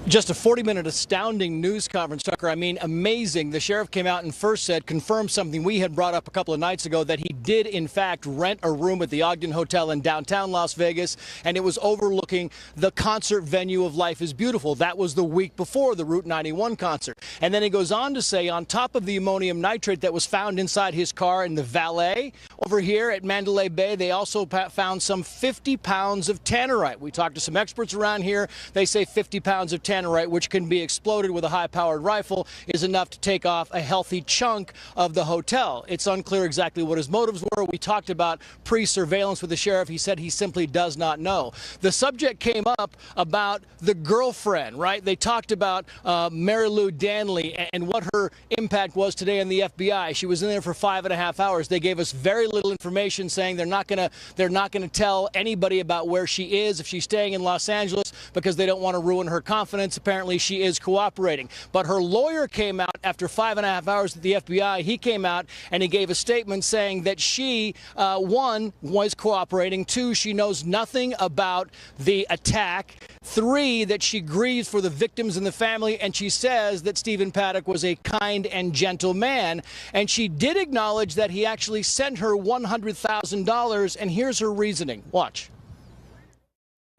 Just a 40-minute astounding news conference, Tucker. I mean, amazing. The sheriff came out and first said, confirmed something we had brought up a couple of nights ago, that he did, in fact, rent a room at the Ogden Hotel in downtown Las Vegas, and it was overlooking the concert venue of Life is Beautiful. That was the week before the Route 91 concert. And then he goes on to say, on top of the ammonium nitrate that was found inside his car in the valet over here at Mandalay Bay, they also found some 50 pounds of tannerite. We talked to some experts around here. They say 50 pounds of tannerite, which can be exploded with a high-powered rifle, is enough to take off a healthy chunk of the hotel. It's unclear exactly what his motives were. We talked about pre-surveillance with the sheriff. He said he simply does not know. The subject came up about the girlfriend, right? They talked about Mary Lou Danley and what her impact was today on the FBI. She was in there for 5.5 hours. They gave us very little information, saying they're not going to tell anybody about where she is, if she's staying in Los Angeles, because they don't want to ruin her confidence. Apparently, she is cooperating. But her lawyer came out after 5.5 hours at the FBI. He came out and he gave a statement saying that she, one, was cooperating. Two, she knows nothing about the attack. Three, that she grieves for the victims and the family. And she says that Stephen Paddock was a kind and gentle man. And she did acknowledge that he actually sent her $100,000. And here's her reasoning. Watch.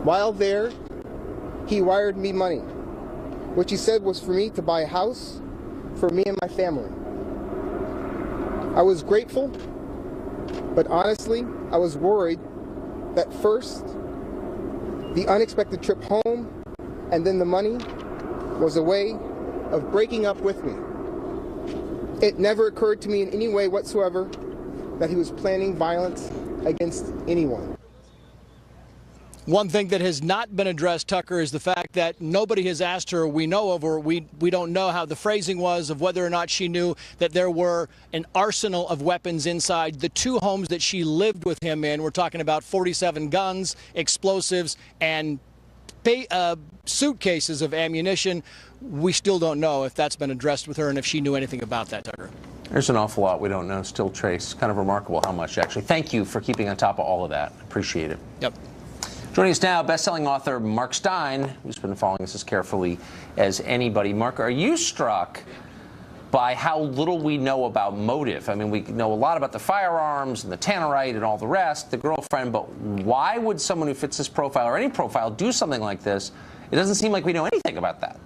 While there, he wired me money, which he said was for me to buy a house for me and my family. I was grateful, but honestly, I was worried that first, the unexpected trip home and then the money was a way of breaking up with me. It never occurred to me in any way whatsoever that he was planning violence against anyone.
One thing that has not been addressed, Tucker, is the fact that nobody has asked her, we know of, or we don't know how the phrasing was of whether or not she knew that there were an arsenal of weapons inside the two homes that she lived with him in. We're talking about 47 guns, explosives, and suitcases of ammunition. We still don't know if that's been addressed with her and if she knew anything about that, Tucker.
There's an awful lot we don't know still, Trace. Kind of remarkable how much, actually. Thank you for keeping on top of all of that. Appreciate it.
Yep.
Joining us now, best-selling author Mark Stein, who's been following this as carefully as anybody. Mark, are you struck by how little we know about motive? I mean, we know a lot about the firearms and the tannerite and all the rest, the girlfriend, but why would someone who fits this profile or any profile do something like this? It doesn't seem like we know anything about that.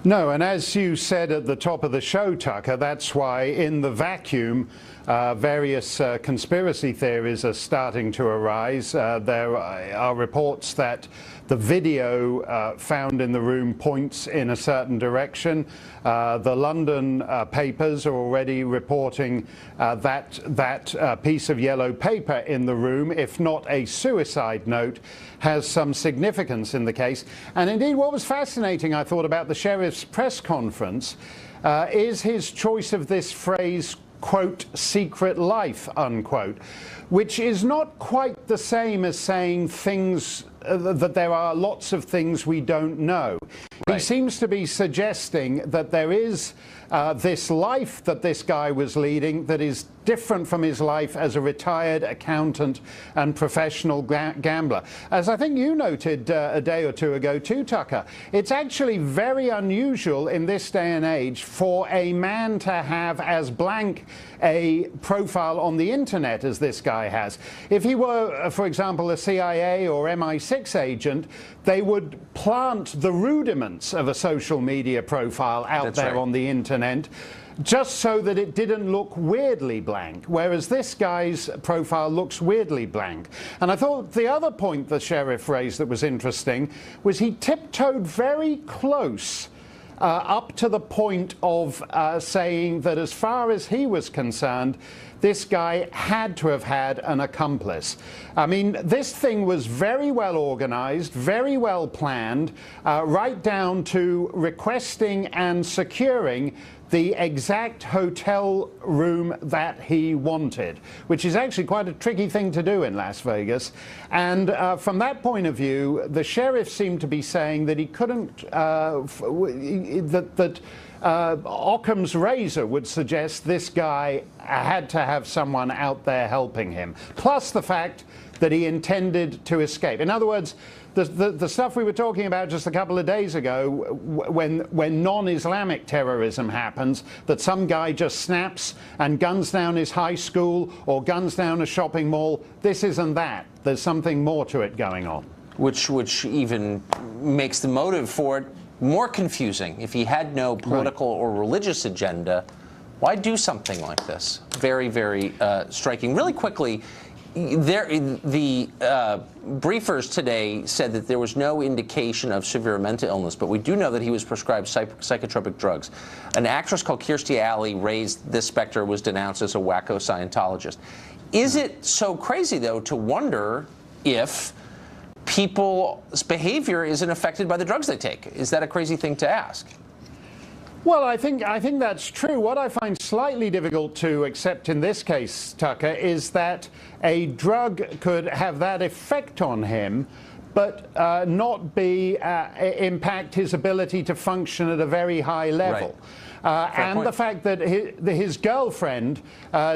No, and as you said at the top of the show, Tucker, that's why in the vacuum, various conspiracy theories are starting to arise. There are reports that the video found in the room points in a certain direction. The London papers are already reporting that piece of yellow paper in the room, if not a suicide note, has some significance in the case. And indeed, what was fascinating, I thought, about the sheriff's press conference is his choice of this phrase, quote, secret life, unquote, which is not quite the same as saying things that there are lots of things we don't know. Right. He seems to be suggesting that there is this life that this guy was leading that is different from his life as a retired accountant and professional gambler. As I think you noted a day or two ago too, Tucker, it's actually very unusual in this day and age for a man to have as blank a profile on the internet as this guy has. If he were, for example, a CIA or MI6 MI6 agent, they would plant the rudiments of a social media profile out there on the internet, just so that it didn't look weirdly blank, whereas this guy's profile looks weirdly blank. And I thought the other point the sheriff raised that was interesting was he tiptoed very close up to the point of saying that as far as he was concerned, this guy had to have had an accomplice. I mean, this thing was very well organized, very well planned, right down to requesting and securing the exact hotel room that he wanted, which is actually quite a tricky thing to do in Las Vegas. And from that point of view, the sheriff seemed to be saying that he couldn't, Occam's razor would suggest this guy had to have someone out there helping him, plus the fact that he intended to escape. In other words, the stuff we were talking about just a couple of days ago, when non-Islamic terrorism happens, that some guy just snaps and guns down his high school or guns down a shopping mall, this isn't that. There's something more to it going on.
Which even makes the motive for it more confusing. If he had no political or religious agenda, why do something like this? Very, very striking. Really quickly, the briefers today said that there was no indication of severe mental illness, but we do know that he was prescribed psychotropic drugs. An actress called Kirstie Alley raised this specter, was denounced as a wacko Scientologist. Is it so crazy, though, to wonder if people's behavior isn't affected by the drugs they take? Is that a crazy thing to ask?
Well, I think that's true. What I find slightly difficult to accept in this case, Tucker, is that a drug could have that effect on him, but not impact his ability to function at a very high level.
Right.
And the fact that his girlfriend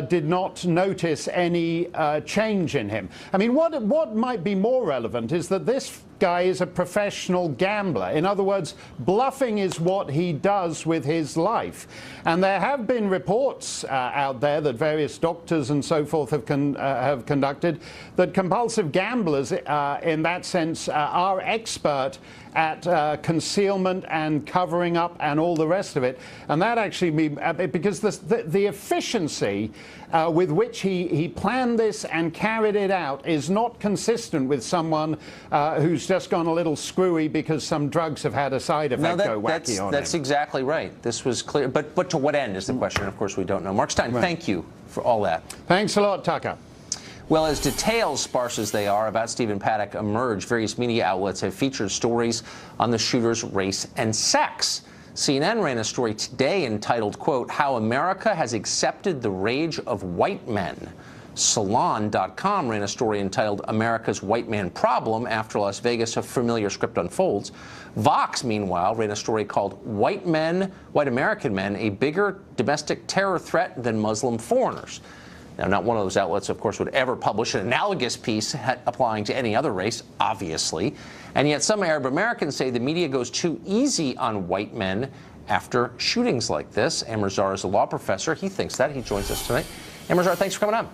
did not notice any change in him. I mean, what might be more relevant is that this guy is a professional gambler. In other words, bluffing is what he does with his life. And there have been reports out there that various doctors and so forth have conducted that compulsive gamblers, in that sense, are expert at concealment and covering up and all the rest of it. And that actually, because the efficiency with which he planned this and carried it out is not consistent with someone who's just gone a little screwy because some drugs have had a side effect go wacky on him.
That's exactly right. This was clear. But to what end is the question? Of course, we don't know. Mark Stein, thank you for all that.
Thanks a lot, Tucker.
Well, as details, sparse as they are, about Stephen Paddock emerge, various media outlets have featured stories on the shooter's race and sex. CNN ran a story today entitled, quote, "How America Has Accepted the Rage of White Men." Salon.com ran a story entitled "America's White Man Problem," after Las Vegas, a familiar script unfolds. Vox, meanwhile, ran a story called "White American Men, a Bigger Domestic Terror Threat Than Muslim Foreigners." Now, not one of those outlets, of course, would ever publish an analogous piece applying to any other race, obviously. And yet some Arab Americans say the media goes too easy on white men after shootings like this. Amr Zar is a law professor. He thinks that. He joins us tonight. Amr Zar, thanks for coming on.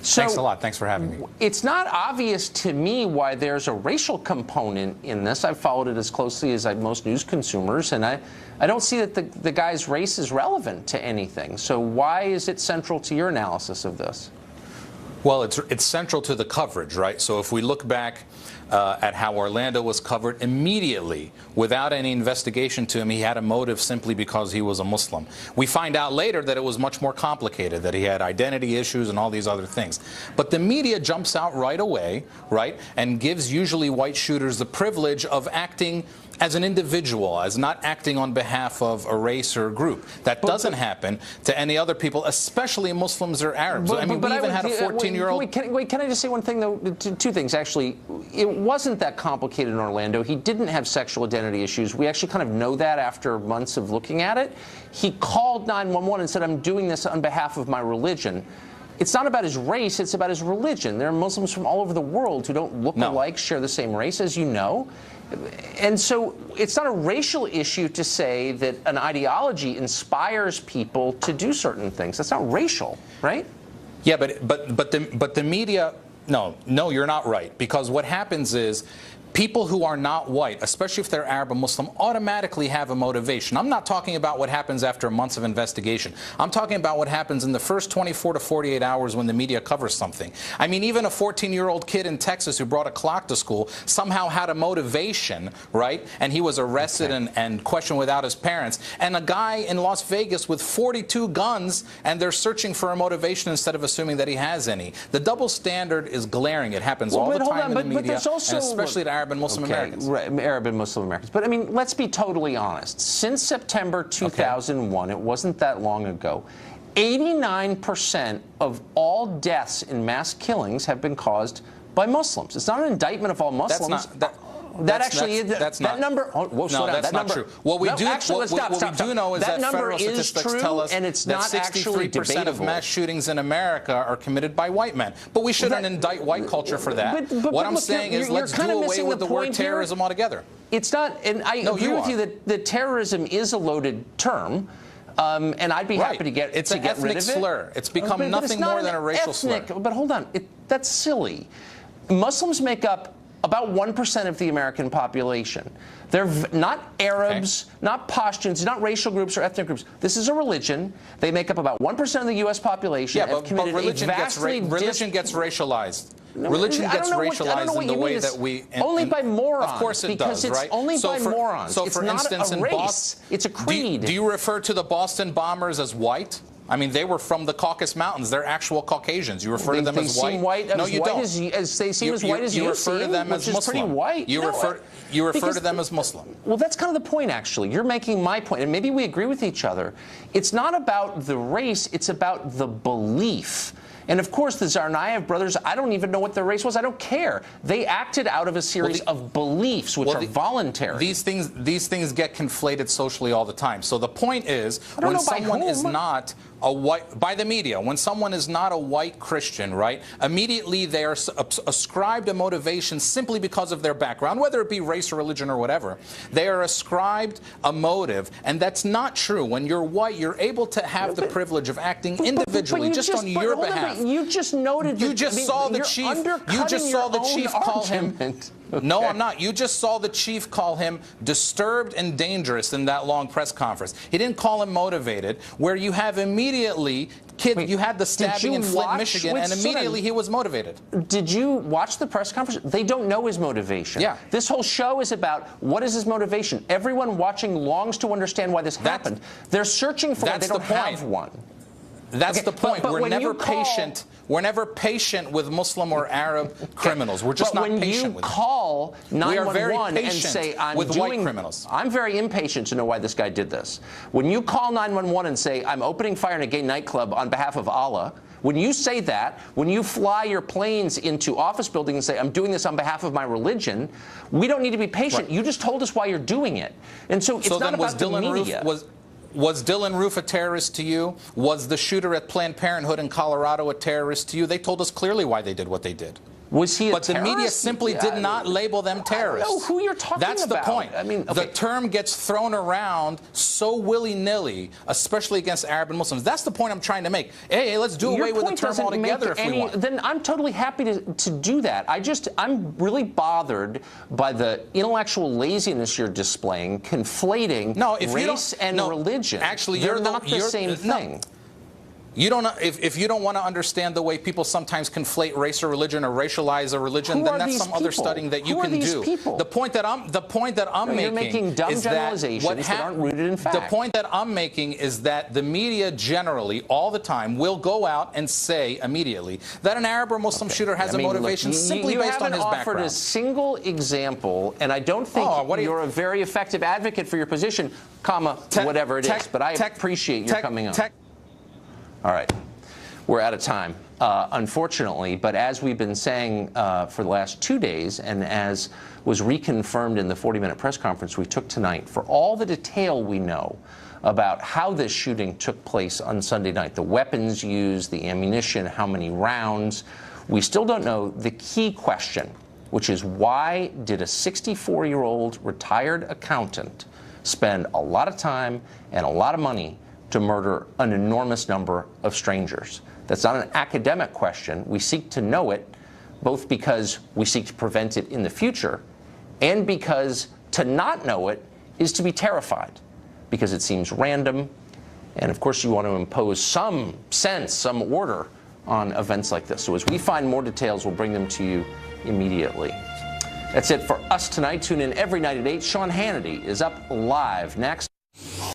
So,
thanks a lot. Thanks for having me.
It's not obvious to me why there's a racial component in this. I've followed it as closely as most news consumers, and I don't see that the guy's race is relevant to anything. So why is it central to your analysis of this?
Well, it's central to the coverage, right? So if we look back at how Orlando was covered immediately, without any investigation to him, he had a motive simply because he was a Muslim. We find out later that it was much more complicated, that he had identity issues and all these other things. But the media jumps out right away, right, and gives usually white shooters the privilege of acting as an individual, as not acting on behalf of a race or a group. That doesn't happen to any other people, especially Muslims or Arabs. I mean, we even had a 14-year-old...
Can I just say one thing, though? Two things, actually. It wasn't that complicated in Orlando. He didn't have sexual identity issues. We actually kind of know that after months of looking at it. He called 911 and said, "I'm doing this on behalf of my religion." It's not about his race, it's about his religion. There are Muslims from all over the world who don't look alike, share the same race, as you know. And so it's not a racial issue to say that an ideology inspires people to do certain things. That's not racial, right?
Yeah, but the media No, you're not right. Because what happens is people who are not white, especially if they're Arab or Muslim, automatically have a motivation. I'm not talking about what happens after months of investigation. I'm talking about what happens in the first 24 to 48 hours when the media covers something. I mean, even a 14-year-old kid in Texas who brought a clock to school somehow had a motivation, right? And he was arrested and questioned without his parents. And a guy in Las Vegas with 42 guns, and they're searching for a motivation instead of assuming that he has any. The double standard is glaring. It happens all the time in the media, and especially to Arab and Muslim Americans.
Right, Arab and Muslim Americans. But I mean, let's be totally honest. Since September 2001, it wasn't that long ago, 89% of all deaths in mass killings have been caused by Muslims. It's not an indictment of all Muslims.
That's
that number. Oh, whoa,
no, that's not true. What we do know is that federal statistics tell us that 63% of mass shootings in America are committed by white men. But we shouldn't indict white culture for that. What I'm saying is let's do away with the word terrorism altogether.
It's not, and I agree with you that terrorism is a loaded term. And I'd be happy to get rid of it.
It's an ethnic slur. It's become nothing more than a racial slur.
But hold on, that's silly. Muslims make up about 1% of the American population. They're not Arabs, not Pashtuns, not racial groups or ethnic groups. This is a religion. They make up about 1% of the U.S. population.
Yeah, but religion gets racialized. Religion gets racialized in the way that we...
Only by morons.
Of course it does, right?
Because it's only by morons.
So for instance, in Boston...
It's a creed.
Do you refer to the Boston bombers as white? I mean, they were from the Caucasus Mountains. They're actual Caucasians. You refer to them as white? No, you don't.
They seem as white as you
refer to them as Muslim.
Pretty white.
You refer to them as Muslim.
Well, that's kind of the point, actually. You're making my point, and maybe we agree with each other. It's not about the race. It's about the belief. And of course, the Tsarnaev brothers, I don't even know what their race was. I don't care. They acted out of a series of beliefs, which are voluntary.
These things get conflated socially all the time. So the point is, when someone is not a white, by the media, when someone is not a white Christian, right, immediately they are ascribed a motivation simply because of their background, whether it be race or religion or whatever. They are ascribed a motive, and that's not true. When you're white, you're able to have the privilege of acting individually, just on your behalf.
You just noted.
You just saw the chief. You just saw the chief call him. No, I'm not. You just saw the chief call him disturbed and dangerous in that long press conference. He didn't call him motivated, where you have immediately, you had the stabbing in Flint, Michigan, and immediately he was motivated.
Did you watch the press conference? They don't know his motivation.
Yeah.
This whole show is about what is his motivation. Everyone watching longs to understand why this happened. They're searching for one. They don't have one.
That's the point. We're never patient. We're never patient with Muslim or Arab criminals. We're just not patient with them.
When you call 911 and say,
white criminals.
I'm very impatient to know why this guy did this. When you call 911 and say, I'm opening fire in a gay nightclub on behalf of Allah, when you say that, when you fly your planes into office buildings and say, I'm doing this on behalf of my religion, we don't need to be patient. Right. You just told us why you're doing it. And so it's not about the media.
Was Dylan Roof a terrorist to you? Was the shooter at Planned Parenthood in Colorado a terrorist to you? They told us clearly why they did what they did.
Was he a terrorist?
But the media simply did not label them terrorists.
I don't know who you're talking about.
That's the point. I mean, the term gets thrown around so willy-nilly, especially against Arab and Muslims. That's the point I'm trying to make. Hey, let's do away with the term altogether if we want.
Then I'm totally happy to do that. I'm really bothered by the intellectual laziness you're displaying, conflating race and religion.
Actually,
they're not the same thing.
You don't. If you don't want to understand the way people sometimes conflate race or religion or racialize a religion, then that's some other studying that you can do.
People?
The point that I'm making
dumb
is
generalizations that aren't rooted in fact.
The point that I'm making is that the media generally, all the time, will go out and say immediately that an Arab or Muslim shooter has a motivation simply based on his background.
You haven't offered a single example, and I don't think you're a very effective advocate for your position, whatever it is. But I appreciate your coming on. All right, we're out of time, unfortunately, but as we've been saying for the last 2 days, and as was reconfirmed in the 40-minute press conference we took tonight, for all the detail we know about how this shooting took place on Sunday night, the weapons used, the ammunition, how many rounds, we still don't know the key question, which is why did a 64-year-old retired accountant spend a lot of time and a lot of money to murder an enormous number of strangers? That's not an academic question. We seek to know it, both because we seek to prevent it in the future and because to not know it is to be terrified, because it seems random. And of course, you want to impose some sense, some order on events like this. So as we find more details, we'll bring them to you immediately. That's it for us tonight. Tune in every night at 8. Sean Hannity is up live next.